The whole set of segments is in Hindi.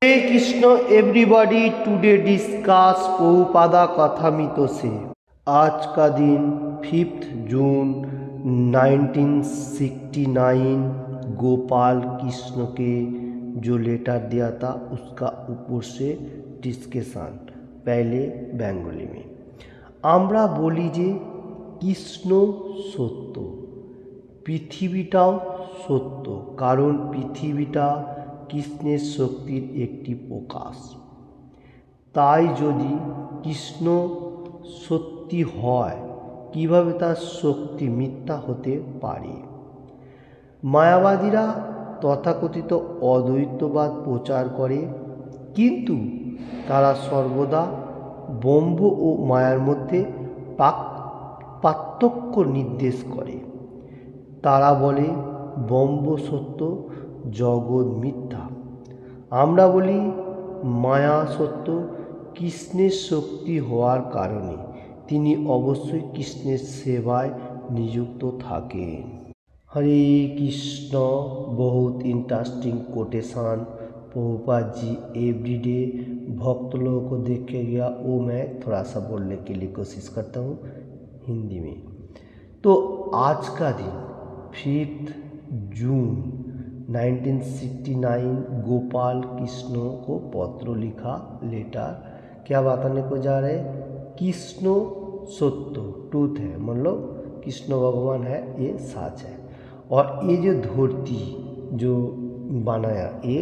Hey Krishna everybody, today discuss Prabhupada कथामृत से। आज का दिन 5 जून 1969 गोपाल कृष्ण के जो लेटर दिया था उसका ऊपर से डिस्कशन। पहले बेंगली में আমরা বলি যে কৃষ্ণ সত্য, পৃথিবীটাও সত্য, কারণ পৃথিবীটা কৃষ্ণের শক্তির একটি প্রকাশ। তাই যদি কৃষ্ণ সত্যি হয়, কিভাবে তার শক্তি মিথ্যা হতে পারে? মায়াবাদীরা তথাকথিত অদ্বৈতবাদ প্রচার করে, কিন্তু তারা সর্বদা ব্রহ্ম ও মায়ার মধ্যে পার্থক্য নির্দেশ করে। তারা বলে ব্রহ্ম সত্য, জগৎ মিথ্যা। আমরা বলি মায়া সত্য, কৃষ্ণের শক্তি হওয়ার কারণে তিনি অবশ্যই কৃষ্ণের সেবায় নিযুক্ত থাকেন। हरे कृष्ण। बहुत interesting quotation Prabhupada ji everyday भक्त लोगों को देख के गया, वो मैं थोड़ा सा बोलने के लिए कोशिश करता हूँ हिंदी में। तो आज का दिन 5 जून 1969 गोपाल कृष्ण को पत्र लिखा, लेटर क्या बताने को जा रहे? कृष्ण सत्य, ट्रूथ है, मतलब कृष्ण भगवान है, ये सच है। और ये जो धरती जो बनाया, ये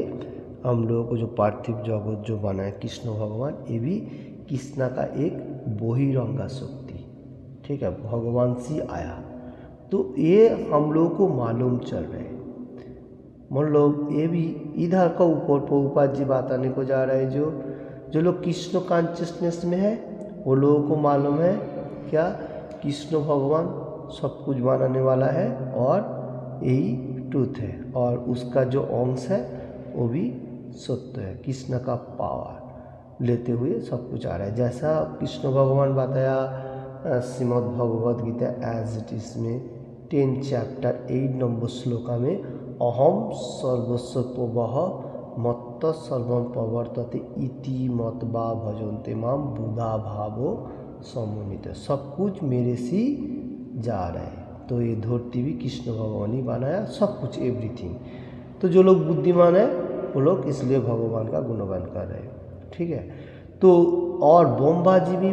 हम लोगों को जो पार्थिव जगत जो बनाया कृष्ण भगवान, ये भी कृष्ण का एक बहिरंगा शक्ति, ठीक है, भगवान से आया। तो ये हम लोगों को मालूम चल रहा है, मतलब ये भी इधर का ऊपर प्रभुपाद जी बताने को जा रहे हैं। जो लोग कृष्ण कॉन्शियसनेस में है वो लोगों को मालूम है क्या कृष्ण भगवान सब कुछ बनाने वाला है और यही ट्रूथ है, और उसका जो अंश है वो भी सत्य है। कृष्ण का पावर लेते हुए सब कुछ आ रहा है, जैसा कृष्ण भगवान बताया Shrimad Bhagavad Gita as it is में 10 चैप्टर 8 नंबर श्लोका में अहम सर्वस्व प्रभः मत्त सर्वम प्रवर्तते इति मतवा भजन्ते माम बुधा भावो समन्वित। सब कुछ मेरे से जा रहा है। तो ये धरती भी कृष्ण भगवान ही बनाया, सब कुछ एवरीथिंग। तो जो लोग बुद्धिमान है वो लोग इसलिए भगवान का गुणगान कर रहे हैं, ठीक है। तो और ब्रह्मा जी भी